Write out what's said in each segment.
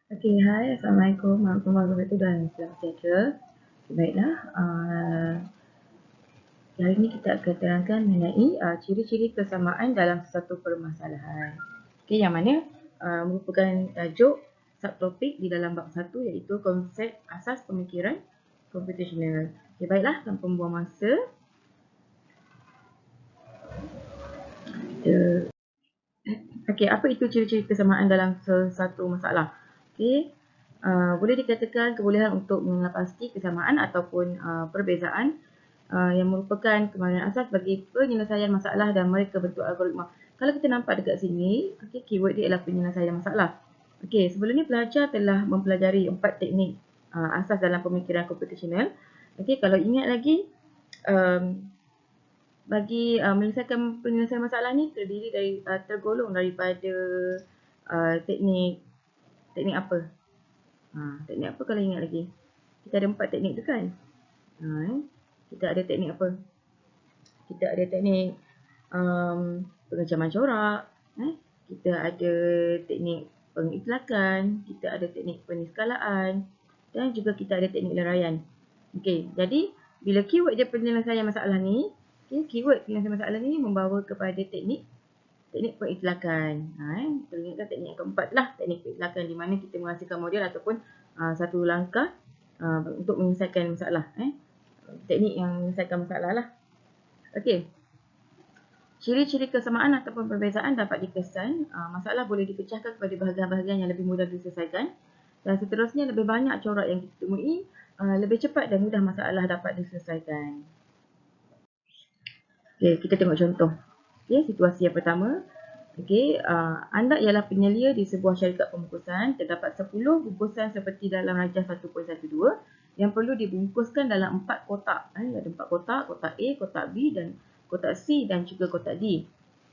Okey, hai. Assalamualaikum warahmatullahi wabarakatuh dan selamat sejahtera. Baiklah, hari ini kita akan terangkan mengenai ciri-ciri kesamaan dalam satu permasalahan. Okey, yang mana merupakan tajuk subtopik di dalam bab 1 iaitu konsep asas pemikiran computational. Okey, baiklah, tanpa membuang masa, kita okey, apa itu ciri-ciri kesamaan dalam satu masalah? Okey, boleh dikatakan kebolehan untuk mengenal pasti kesamaan ataupun perbezaan yang merupakan kemahiran asas bagi penyelesaian masalah dan mereka bentuk algoritma. Kalau kita nampak dekat sini, okey, keyword dia ialah penyelesaian masalah. Okey, sebelum ni pelajar telah mempelajari 4 teknik asas dalam pemikiran computational. Okey, kalau ingat lagi, um, bagi menyelesaikan penyelesaian masalah ni terdiri dari tergolong daripada teknik apa? Teknik apa kalau ingat lagi? Kita ada 4 teknik tu kan? Kita ada teknik apa? Kita ada teknik pengecaman corak, kita ada teknik pengitlakan, kita ada teknik peniskalaan dan juga kita ada teknik leraian. Okey, jadi bila keyword dia penyelesaian masalah ni, keyword penyelesaian masalah ni membawa kepada teknik pengitlakan. Ingatkan teknik yang keempat lah, teknik pengitlakan di mana kita menghasilkan model ataupun satu langkah untuk menyelesaikan masalah. Teknik yang menyelesaikan masalah lah. Okey. Ciri-ciri kesamaan ataupun perbezaan dapat dikesan. Masalah boleh dipecahkan kepada bahagian-bahagian yang lebih mudah diselesaikan. Dan seterusnya, lebih banyak corak yang kita temui, lebih cepat dan mudah masalah dapat diselesaikan. Okey, kita tengok contoh. Okey, situasi yang pertama. Okey, anda ialah penyelia di sebuah syarikat pembungkusan. Terdapat 10 bungkusan seperti dalam rajah 1.12 yang perlu dibungkuskan dalam 4 kotak. Ada 4 kotak, kotak A, kotak B dan kotak C dan juga kotak D.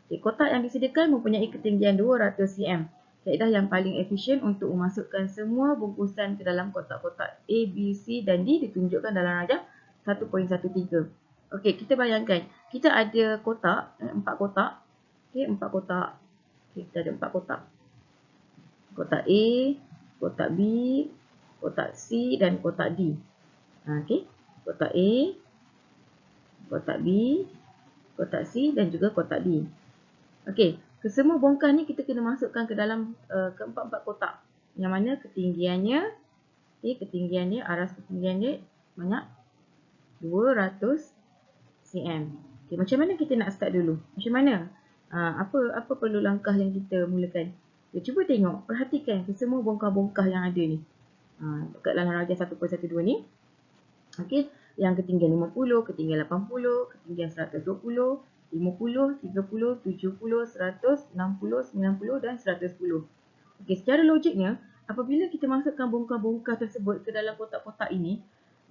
Okay, kotak yang disediakan mempunyai ketinggian 200 cm. Kaedah yang paling efisien untuk memasukkan semua bungkusan ke dalam kotak-kotak A, B, C dan D ditunjukkan dalam rajah 1.13. Okey, kita bayangkan kita ada kotak, 4 kotak. Okey, 4 kotak. Okay, kita ada 4 kotak. Kotak A, kotak B, kotak C dan kotak D. Okey, kotak A, kotak B, kotak C dan juga kotak D. Okey, kesemua bongkah ni kita kena masukkan ke dalam keempat-empat kotak. Yang mana ketinggiannya, aras ketinggiannya banyak 200 cm. Okey, macam mana kita nak start dulu? Macam mana? Apa perlu langkah yang kita mulakan? Okay, cuba tengok, perhatikan kesemua bongkah-bongkah yang ada ni. Dekat dalam rajah 1.12 ni. Okey, yang ketinggian 50, ketinggian 80, ketinggian 120, 50, 30, 70, 100, 60, 90 dan 110. Okey, secara logiknya, apabila kita masukkan bongkah-bongkah tersebut ke dalam kotak-kotak ini,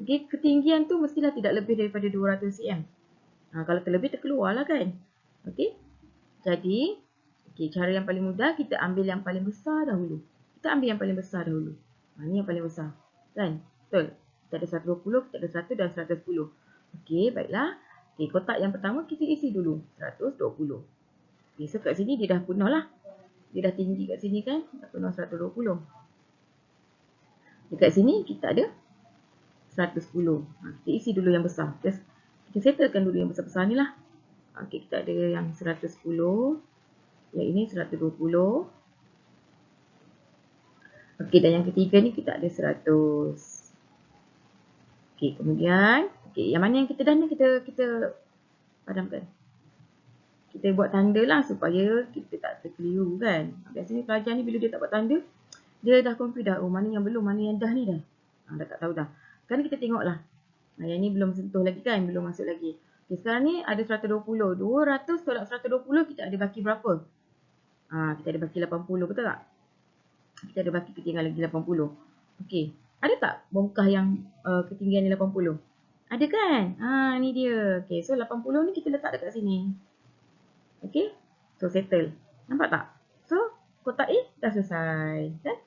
okey, ketinggian tu mestilah tidak lebih daripada 200 cm. Kalau terlebih terkeluarlah kan. Okey. Jadi, cara yang paling mudah kita ambil yang paling besar dahulu. Kita ambil yang paling besar dahulu. Ni yang paling besar. Kan? Betul. Kita ada 120, kita ada 100 dan 110. Okey, baiklah. Okey, kotak yang pertama kita isi dulu. 120. Okey, so kat sini dia dah penuh lah. Dia dah tinggi kat sini kan. Dah penuh 120. Dekat sini kita ada 110. Kita isi dulu yang besar. Kita settlekan dulu yang besar-besar ni lah. Okey, kita ada yang 110. Yang ini 120. Okey, dan yang ketiga ni kita ada 100. Okey, kemudian yang mana yang kita dah ni kita padamkan. Kita buat tanda lah supaya kita tak terkeliru kan. Biasanya pelajar ni bila dia tak buat tanda, dia dah confuse dah. Oh, mana yang belum, mana yang dah ni dah. Dah tak tahu dah. Sekarang kita tengok lah. Yang ni belum sentuh lagi kan, belum masuk lagi. Okay, sekarang ni ada 120. 200 tolak 120 kita ada baki berapa? Kita ada baki 80, betul tak? Kita ada baki ketinggian lagi 80. Okey, ada tak bongkah yang ketinggian 80? Ada kan? Ni dia. Okey, so 80 ni kita letak dekat sini. Okey, so settle. Nampak tak? So, kotak A dah selesai. Kan?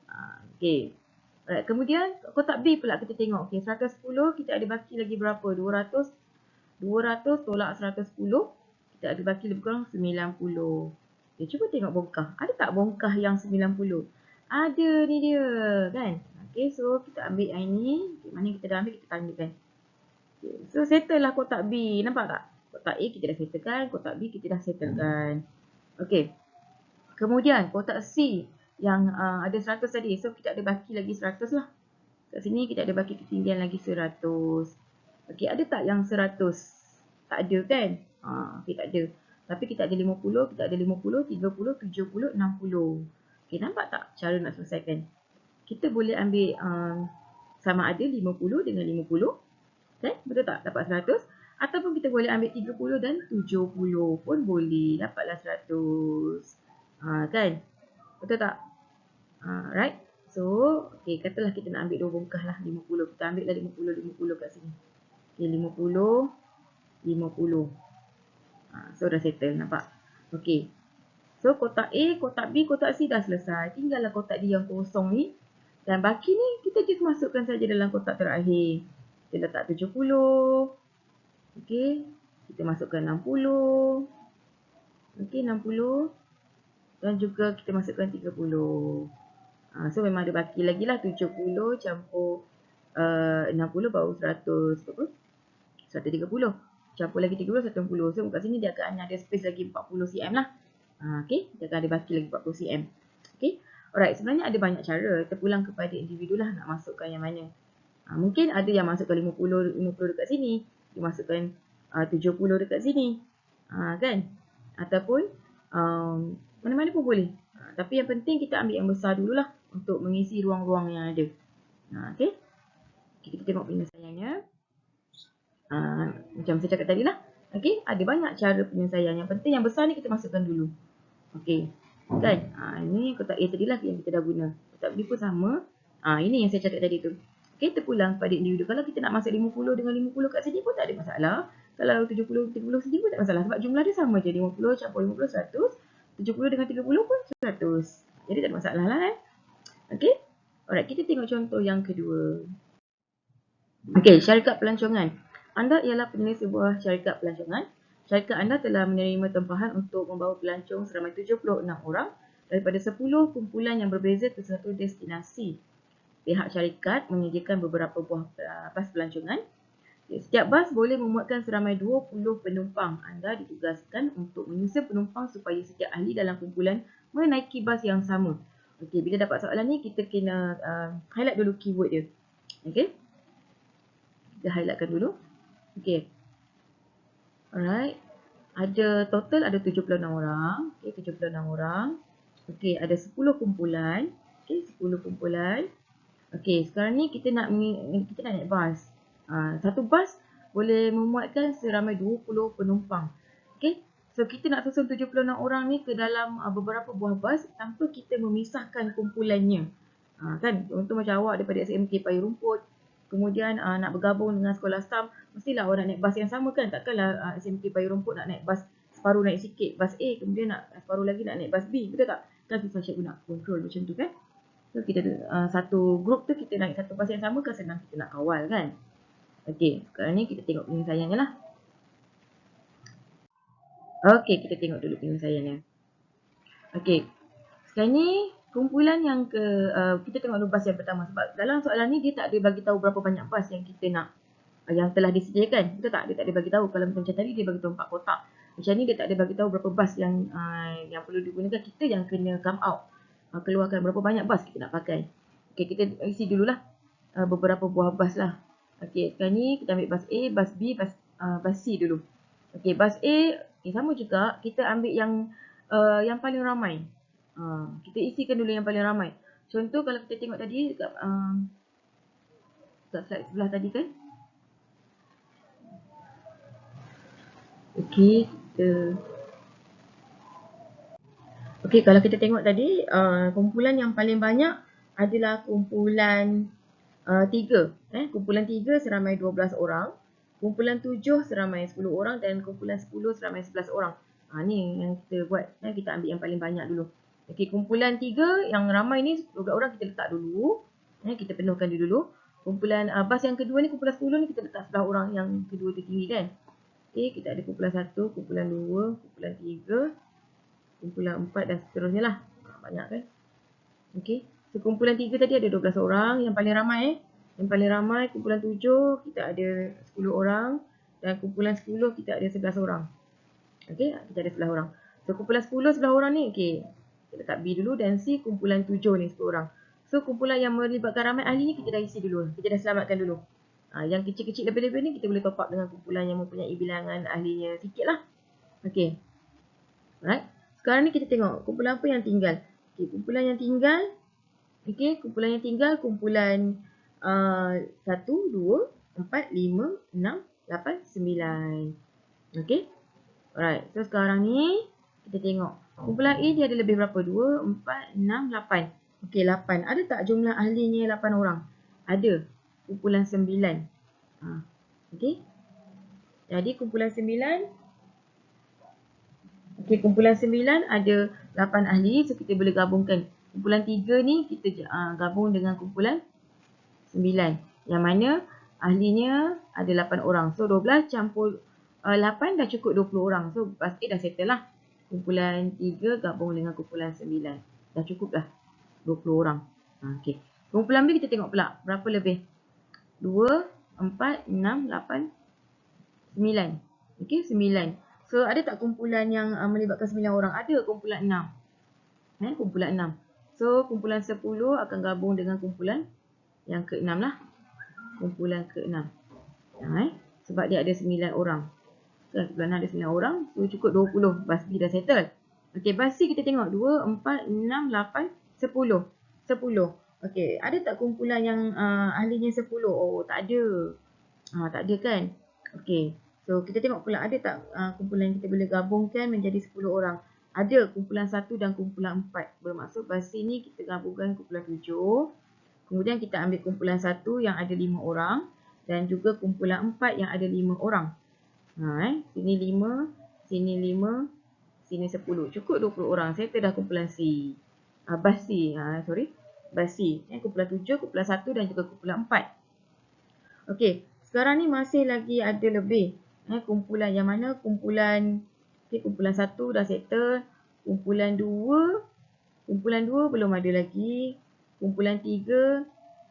Okey. Alright, kemudian kotak B pula kita tengok. Okey, 110 kita ada baki lagi berapa? 200 tolak 110 kita ada baki lebih kurang 90. Okay, cuba tengok bongkah. Ada tak bongkah yang 90? Ada ni dia kan. Okay, so kita ambil yang ini. Okay, mana kita dah ambil, kita tandakan. Okay, so settle lah kotak B. Nampak tak? Kotak A kita dah settlekan, kotak B kita dah settlekan. Okay. Kemudian kotak C yang ada 100 tadi. So kita ada baki lagi 100 lah. Kat sini kita ada baki ketinggian lagi 100. Okay, ada tak yang 100? Tak ada kan? Okay, tak ada. Tapi kita ada 50, kita ada 50, 30, 70, 60. Okay, nampak tak cara nak selesaikan? Kita boleh ambil sama ada 50 dengan 50. Kan? Betul tak? Dapat 100. Ataupun kita boleh ambil 30 dan 70 pun boleh. Dapatlah 100. Kan? Betul tak? Right? So, okay, katalah kita nak ambil 2 bongkah lah 50. Kita ambil lah 50 kat sini. Okay, 50, 50. So, dah settle. Nampak? Okay. So, kotak A, kotak B, kotak C dah selesai. Tinggallah kotak D yang kosong ni. Dan baki ni, kita just masukkan saja dalam kotak terakhir. Kita letak 70. Okay. Kita masukkan 60. Okay, 60. Dan juga kita masukkan 30. So memang ada baki lagi lah 70 campur 60 baru 100 berapa? 130. Campur lagi 30, 160. So kat sini dia akan ada space lagi 40 cm lah. Okay, dia akan ada baki lagi 40 cm. Okay, alright, sebenarnya ada banyak cara. Terpulang kepada individu lah nak masukkan yang mana. Mungkin ada yang masukkan 50 dekat sini. Dia masukkan 70 dekat sini. Kan? Ataupun mana-mana pun boleh. Tapi yang penting kita ambil yang besar dululah untuk mengisi ruang-ruang yang ada. Okay. Kita tengok penyelesaiannya. Macam saya cakap tadi lah. Okay. Ada banyak cara penyelesaian. Yang penting yang besar ni kita masukkan dulu. Okay. Kan? Ini kotak A tadi lah yang kita dah guna. Kotak B pun sama. Ini yang saya cakap tadi tu. Okay. Terpulang pada individu. Kalau kita nak masuk 50 dengan 50 kat sini pun tak ada masalah. Kalau 70, 30 sini pun tak masalah. Sebab jumlah dia sama je. 50 campur 50, 100. 70 dengan 30 pun 100. Jadi tak ada masalah lah Okay. Alright, kita tengok contoh yang kedua. Okay, syarikat pelancongan. Anda ialah penyelidik sebuah syarikat pelancongan. Syarikat anda telah menerima tempahan untuk membawa pelancong seramai 76 orang daripada 10 kumpulan yang berbeza ke satu destinasi. Pihak syarikat menyediakan beberapa buah bas pelancongan. Setiap bas boleh memuatkan seramai 20 penumpang. Anda ditugaskan untuk menyusun penumpang supaya setiap ahli dalam kumpulan menaiki bas yang sama. Okey, bila dapat soalan ni kita kena highlight dulu keyword dia. Okey. Kita highlightkan dulu. Okey. Alright. Ada total ada 76 orang. Okey, 76 orang. Okey, ada 10 kumpulan. Okey, 10 kumpulan. Okey, sekarang ni kita nak naik bas. Satu bas boleh memuatkan seramai 20 penumpang. Okey. So kita nak susun 76 orang ni ke dalam beberapa buah bas tanpa kita memisahkan kumpulannya. Kan? Contoh macam awak daripada SMK Payung Rumput, kemudian nak bergabung dengan sekolah SAM, mestilah awak nak naik bas yang sama kan? Takkanlah SMK Payung Rumput nak naik bas separuh naik sikit bas A, kemudian nak separuh lagi nak naik bas B, betul tak? Kan susah cikgu nak kontrol macam tu kan? So kita satu grup tu kita naik satu bas yang sama kan senang kita nak kawal kan? Okey, sekarang ni kita tengok penyelesaiannya lah. Okey, kita tengok dulu penyelesaiannya. Okey, sekarang ni kumpulan yang kita tengok dulu bas yang pertama. Sebab dalam soalan ni dia tak ada bagi tahu berapa banyak bas yang kita nak, yang telah disediakan. Betul tak? Dia tak ada bagi tahu. Kalau macam tadi dia bagi tahu 4 kotak. Macam ni dia tak ada bagi tahu berapa bas yang perlu digunakan. Kita yang kena come out. Keluarkan berapa banyak bas kita nak pakai. Okey, kita isi dululah beberapa buah bas lah. Okey, sekarang ni kita ambil bas A, bas B, bas C dulu. Okey, bas A sama juga. Kita ambil yang paling ramai. Kita isikan dulu yang paling ramai. Contoh kalau kita tengok tadi dekat slide sebelah tadi kan. Okey, kalau kita tengok tadi kumpulan yang paling banyak adalah kumpulan 3. Kumpulan 3 seramai 12 orang. Kumpulan 7 seramai 10 orang dan kumpulan 10 seramai 11 orang. Ni yang kita buat. Kita ambil yang paling banyak dulu. Okey, kumpulan 3 yang ramai ni 12 orang kita letak dulu. Kita penuhkan dia dulu. Kumpulan bas yang kedua ni, kumpulan 10 ni kita letak sebelah orang yang kedua tertinggi kan. Okey, kita ada kumpulan 1, kumpulan 2, kumpulan 3, kumpulan 4 dan seterusnya lah. Banyak kan. Okey. So, kumpulan 3 tadi ada 12 orang. Yang paling ramai Yang paling ramai kumpulan 7 kita ada 10 orang. Dan kumpulan 10 kita ada 11 orang. Okey, kita ada 11 orang. So, kumpulan 10, 11 orang ni, okey. Kita letak B dulu dan C kumpulan 7 ni 10 orang. So, kumpulan yang melibatkan ramai ahli ni kita dah isi dulu. Kita dah selamatkan dulu. Yang kecil-kecil lebih-lebih ni kita boleh top up dengan kumpulan yang mempunyai bilangan ahlinya sikit lah. Okey. Alright. Sekarang ni kita tengok kumpulan apa yang tinggal. Okey, kumpulan yang tinggal. Okey, kumpulan yang tinggal kumpulan 1, 2, 4, 5, 6, 8, 9. Okey. Alright. So, sekarang ni kita tengok. Kumpulan A dia ada lebih berapa? 2, 4, 6, 8. Okey, 8. Ada tak jumlah ahlinya 8 orang? Ada. Kumpulan 9. Okey. Jadi, kumpulan 9. Okey, kumpulan 9 ada 8 ahli. So, kita boleh gabungkan. Kumpulan 3 ni kita gabung dengan kumpulan 9. Yang mana ahlinya ada 8 orang. So, 12 campur 8 dah cukup 20 orang. So, pasti dah settle lah. Kumpulan 3 gabung dengan kumpulan 9. Dah cukup dah 20 orang. Okey. Kumpulan B kita tengok pula. Berapa lebih? 2, 4, 6, 8, 9. Okey, 9. So, ada tak kumpulan yang melibatkan 9 orang? Ada kumpulan 6. Kumpulan 6. So, kumpulan 10 akan gabung dengan kumpulan yang ke-6 lah. Kumpulan ke-6. Sebab dia ada 9 orang. Kumpulan 6 ada 9 orang. So, cukup 20. Bas B dah settle. Okey, bas C kita tengok. 2, 4, 6, 8, 10. 10. Okey, ada tak kumpulan yang ahlinya 10? Oh, tak ada. Tak ada kan? Okey. So, kita tengok pula ada tak kumpulan yang kita boleh gabungkan menjadi 10 orang. Ada kumpulan 1 dan kumpulan 4. Bermaksud bas C ni kita gabungkan kumpulan 7. Kemudian kita ambil kumpulan 1 yang ada 5 orang. Dan juga kumpulan 4 yang ada 5 orang. Sini 5, sini 5, sini 10. Cukup 20 orang. Saya dah kumpulan C. Bas C. Bas C. Kumpulan 7, kumpulan 1 dan juga kumpulan 4. Okey. Sekarang ni masih lagi ada lebih. Kumpulan yang mana? Kumpulan kumpulan 1 dah settle. Kumpulan 2 belum ada lagi. Kumpulan 3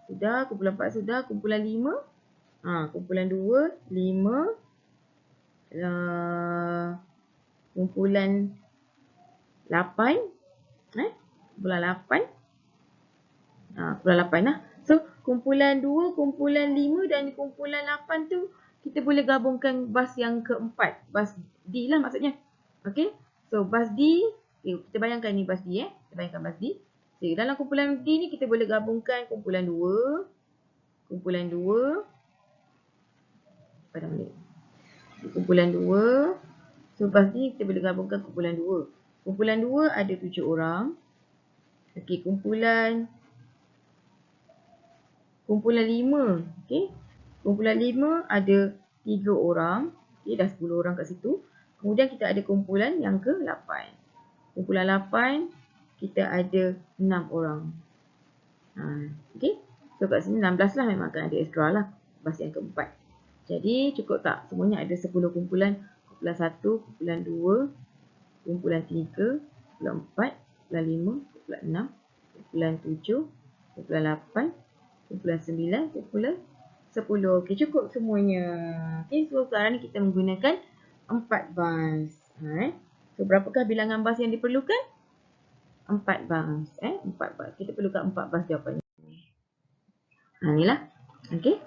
sudah. Kumpulan 4 sudah. Kumpulan 5. Kumpulan 2, 5. Kumpulan 8. Kumpulan 8. Kumpulan 8 lah. So, kumpulan 2, kumpulan 5 dan kumpulan 8 tu kita boleh gabungkan bas yang keempat. Bas D lah maksudnya. Okey. So, bas D. Kita bayangkan ni bas D. Kita bayangkan bas D. So, dalam kumpulan D ni kita boleh gabungkan kumpulan 2. Kumpulan 2. Pada balik. Kumpulan 2. So, bas D kita boleh gabungkan kumpulan 2. Kumpulan 2 ada 7 orang. Okey, kumpulan 5. Okey. Kumpulan 5 ada 3 orang. Okey, dah 10 orang kat situ. Kemudian kita ada kumpulan yang ke-8. Kumpulan 8 kita ada 6 orang. Okey. So kat sini 16 lah, memang akan ada extra lah bas yang keempat. Jadi cukup tak? Semuanya ada 10 kumpulan. Kumpulan 1, kumpulan 2, kumpulan 3, kumpulan 4, kumpulan 5, kumpulan 6, kumpulan 7, kumpulan 8, kumpulan 9, kumpulan 10. Okey, cukup semuanya. Okey, so sekarang ni kita menggunakan 4 bas. So, berapakah bilangan bas yang diperlukan? 4 bas. 4 bas. Kita perlukan 4 bas jawapannya. Inilah. Okey.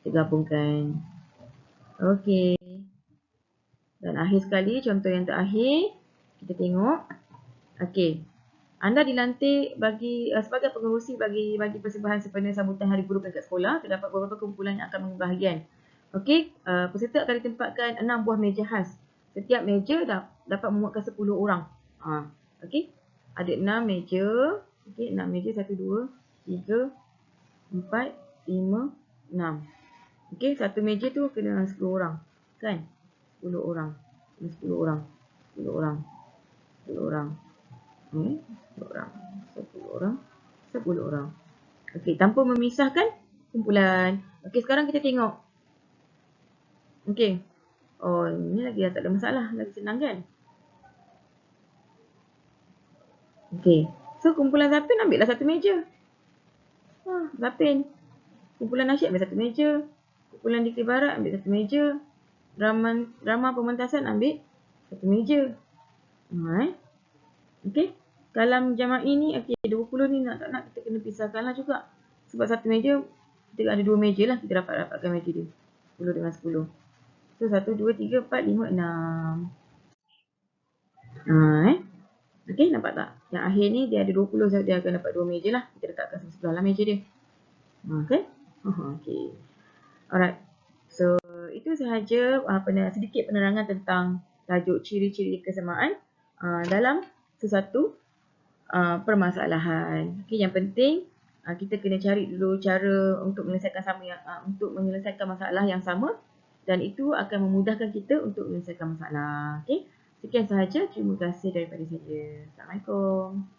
Kita gabungkan. Okey. Dan akhir sekali, contoh yang terakhir. Kita tengok. Okey. Anda dilantik sebagai pengerusi bagi persembahan sempena sambutan Hari Guru kat sekolah. Terdapat beberapa kumpulan yang akan mengambil bahagian. Okey, peserta akan ditempatkan 6 buah meja khas. Setiap meja dapat memuatkan 10 orang. Okey, ada 6 meja. Okey, 6 meja. 1, 2, 3, 4, 5, 6. Okey, satu meja tu kena 10 orang. Kan? 10 orang. 10 orang. 10 orang. 10 orang. 10 orang. 10 orang. 10 orang. Okey, tanpa memisahkan kumpulan. Okey, sekarang kita tengok. Okey. Oh, ini lagi dah tak ada masalah. Lagi senang kan? Okey. So, kumpulan 1 ambillah satu meja. Zapin. Kumpulan nasyid ambil satu meja. Kumpulan dikir barat ambil satu meja. Drama pementasan ambil satu meja. Okey. Kalam jama'i ni, okey, 20 ni nak tak nak kita kena pisahkan lah juga. Sebab satu meja, kita ada 2 meja lah. Kita dapatkan meja dia. 10 dengan 10. So, 1, 2, 3, 4, 5, 6. Okey, nampak tak? Yang akhir ni dia ada 20, so dia akan dapat 2 meja lah. Kita letakkan sebelah lah meja dia. Okey. Okey. Alright. So, itu sahaja sedikit penerangan tentang tajuk ciri-ciri kesamaan dalam sesuatu permasalahan. Okey, yang penting kita kena cari dulu cara untuk menyelesaikan masalah yang sama, dan itu akan memudahkan kita untuk menyelesaikan masalah. Okey. Sekian sahaja. Terima kasih daripada saya. Assalamualaikum.